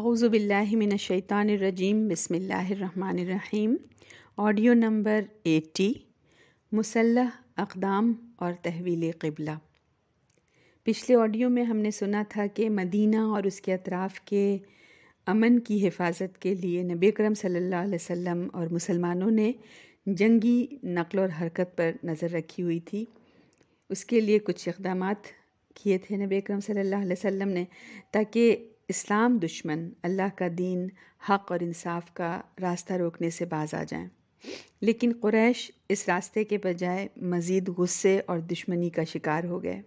اعوذ باللہ من الشیطان الرجیم بسم اللہ الرحمن الرحیم۔ آڈیو نمبر 80، مسلح اقدام اور تحویل قبلہ۔ پچھلے آڈیو میں ہم نے سنا تھا کہ مدینہ اور اس کے اطراف کے امن کی حفاظت کے لیے نبی اکرم صلی اللہ علیہ وسلم اور مسلمانوں نے جنگی نقل اور حرکت پر نظر رکھی ہوئی تھی۔ اس کے لیے کچھ اقدامات کیے تھے نبی اکرم صلی اللہ علیہ وسلم نے، تاکہ اسلام دشمن اللہ کا دین، حق اور انصاف کا راستہ روکنے سے باز آ جائیں۔ لیکن قریش اس راستے کے بجائے مزید غصے اور دشمنی کا شکار ہو گئے۔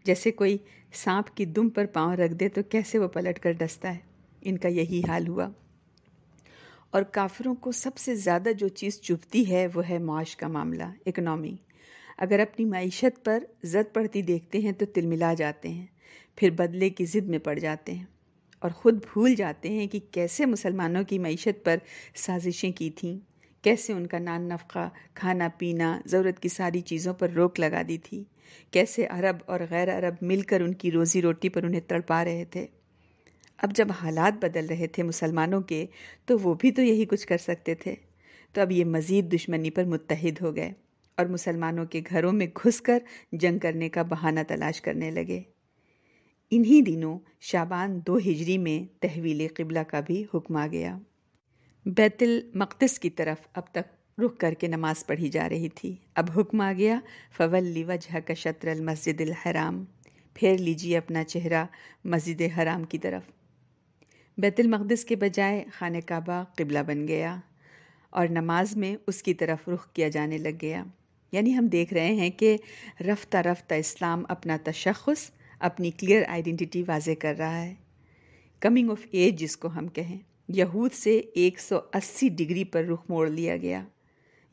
جیسے کوئی سانپ کی دم پر پاؤں رکھ دے تو کیسے وہ پلٹ کر ڈستا ہے، ان کا یہی حال ہوا۔ اور کافروں کو سب سے زیادہ جو چیز چبھتی ہے وہ ہے معاش کا معاملہ، اکنامی۔ اگر اپنی معیشت پر زد پڑتی دیکھتے ہیں تو تلملا جاتے ہیں، پھر بدلے کی ضد میں پڑ جاتے ہیں اور خود بھول جاتے ہیں کہ کیسے مسلمانوں کی معیشت پر سازشیں کی تھیں، کیسے ان کا نان نفقہ، کھانا پینا، ضرورت کی ساری چیزوں پر روک لگا دی تھی، کیسے عرب اور غیر عرب مل کر ان کی روزی روٹی پر انہیں تڑپا رہے تھے۔ اب جب حالات بدل رہے تھے مسلمانوں کے، تو وہ بھی تو یہی کچھ کر سکتے تھے۔ تو اب یہ مزید دشمنی پر متحد ہو گئے اور مسلمانوں کے گھروں میں گھس کر جنگ کرنے کا بہانہ تلاش کرنے لگے۔ انہی دنوں شعبان 2 ہجری میں تحویل قبلہ کا بھی حکم آ گیا۔ بیت المقدس کی طرف اب تک رخ کر کے نماز پڑھی جا رہی تھی، اب حکم آ گیا فَوَلِّ وَجْهَكَ شَطْرَ الْمَسْجِدِ الْحَرَامِ، پھیر لیجیے اپنا چہرہ مسجد حرام کی طرف۔ بیت المقدس کے بجائے خانہ کعبہ قبلہ بن گیا اور نماز میں اس کی طرف رخ کیا جانے لگ گیا۔ یعنی ہم دیکھ رہے ہیں کہ رفتہ رفتہ اسلام اپنا تشخص، اپنی کلیئر آئیڈینٹی واضح کر رہا ہے۔ کمنگ آف ایج جس کو ہم کہیں، یہود سے 180 ڈگری پر رخ موڑ لیا گیا۔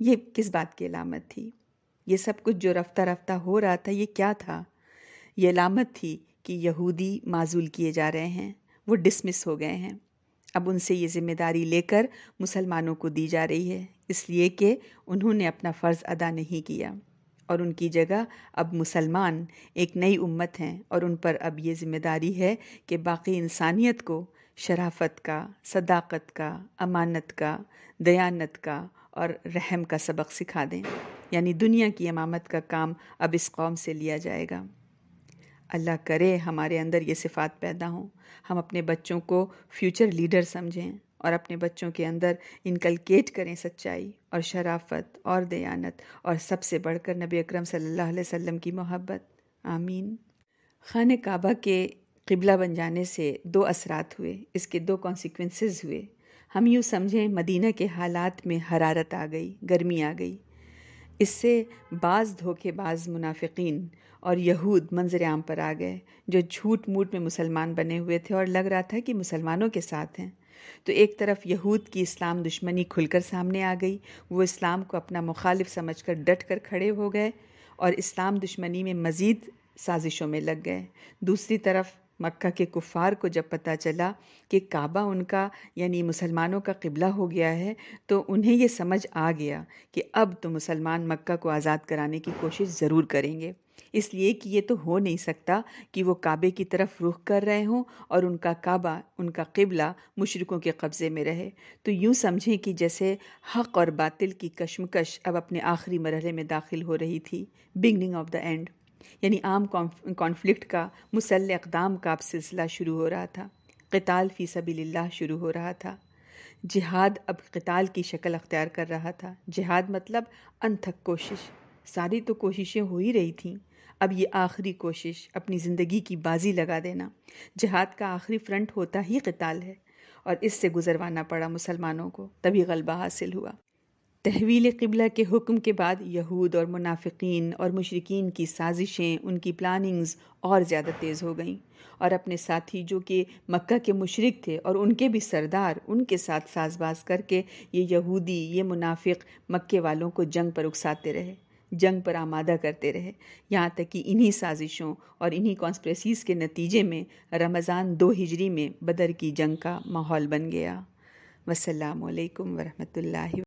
یہ کس بات کی علامت تھی؟ یہ سب کچھ جو رفتہ رفتہ ہو رہا تھا، یہ کیا تھا؟ یہ علامت تھی کہ یہودی معزول کیے جا رہے ہیں، وہ ڈسمس ہو گئے ہیں۔ اب ان سے یہ ذمہ داری لے کر مسلمانوں کو دی جا رہی ہے، اس لیے کہ انہوں نے اپنا فرض ادا نہیں کیا، اور ان کی جگہ اب مسلمان ایک نئی امت ہیں، اور ان پر اب یہ ذمہ داری ہے کہ باقی انسانیت کو شرافت کا، صداقت کا، امانت کا، دیانت کا اور رحم کا سبق سکھا دیں۔ یعنی دنیا کی امامت کا کام اب اس قوم سے لیا جائے گا۔ اللہ کرے ہمارے اندر یہ صفات پیدا ہوں، ہم اپنے بچوں کو فیوچر لیڈر سمجھیں اور اپنے بچوں کے اندر انکلکیٹ کریں سچائی اور شرافت اور دیانت، اور سب سے بڑھ کر نبی اکرم صلی اللہ علیہ وسلم کی محبت۔ آمین۔ خانہ کعبہ کے قبلہ بن جانے سے 2 اثرات ہوئے، اس کے 2 کانسیکوینسز ہوئے۔ ہم یوں سمجھیں مدینہ کے حالات میں حرارت آ گئی، گرمی آ گئی۔ اس سے بعض دھوکے باز منافقین اور یہود منظر عام پر آ گئے، جو جھوٹ موٹ میں مسلمان بنے ہوئے تھے اور لگ رہا تھا کہ مسلمانوں کے ساتھ ہیں۔ تو ایک طرف یہود کی اسلام دشمنی کھل کر سامنے آ گئی، وہ اسلام کو اپنا مخالف سمجھ کر ڈٹ کر کھڑے ہو گئے اور اسلام دشمنی میں مزید سازشوں میں لگ گئے۔ دوسری طرف مکہ کے کفار کو جب پتہ چلا کہ کعبہ ان کا یعنی مسلمانوں کا قبلہ ہو گیا ہے، تو انہیں یہ سمجھ آ گیا کہ اب تو مسلمان مکہ کو آزاد کرانے کی کوشش ضرور کریں گے، اس لیے کہ یہ تو ہو نہیں سکتا کہ وہ کعبے کی طرف رخ کر رہے ہوں اور ان کا کعبہ، ان کا قبلہ مشرکوں کے قبضے میں رہے۔ تو یوں سمجھیں کہ جیسے حق اور باطل کی کشمکش اب اپنے آخری مرحلے میں داخل ہو رہی تھی، بگننگ آف دا اینڈ، یعنی عام کانفلکٹ کا، مسلح اقدام کا اب سلسلہ شروع ہو رہا تھا، قتال فی سبیل اللہ شروع ہو رہا تھا۔ جہاد اب قتال کی شکل اختیار کر رہا تھا۔ جہاد مطلب انتھک کوشش، ساری تو کوششیں ہو ہی رہی تھیں، اب یہ آخری کوشش، اپنی زندگی کی بازی لگا دینا۔ جہاد کا آخری فرنٹ ہوتا ہی قتال ہے، اور اس سے گزروانا پڑا مسلمانوں کو، تبھی غلبہ حاصل ہوا۔ تحویل قبلہ کے حکم کے بعد یہود اور منافقین اور مشرکین کی سازشیں، ان کی پلاننگز اور زیادہ تیز ہو گئیں، اور اپنے ساتھی جو کہ مکہ کے مشرک تھے اور ان کے بھی سردار، ان کے ساتھ ساز باز کر کے یہ یہودی، یہ منافق مکے والوں کو جنگ پر اکساتے رہے، جنگ پر آمادہ کرتے رہے، یہاں تک کہ انہی سازشوں اور انہی کانسپریسیز کے نتیجے میں رمضان 2 ہجری میں بدر کی جنگ کا ماحول بن گیا۔ والسلام علیکم ورحمۃ اللہ۔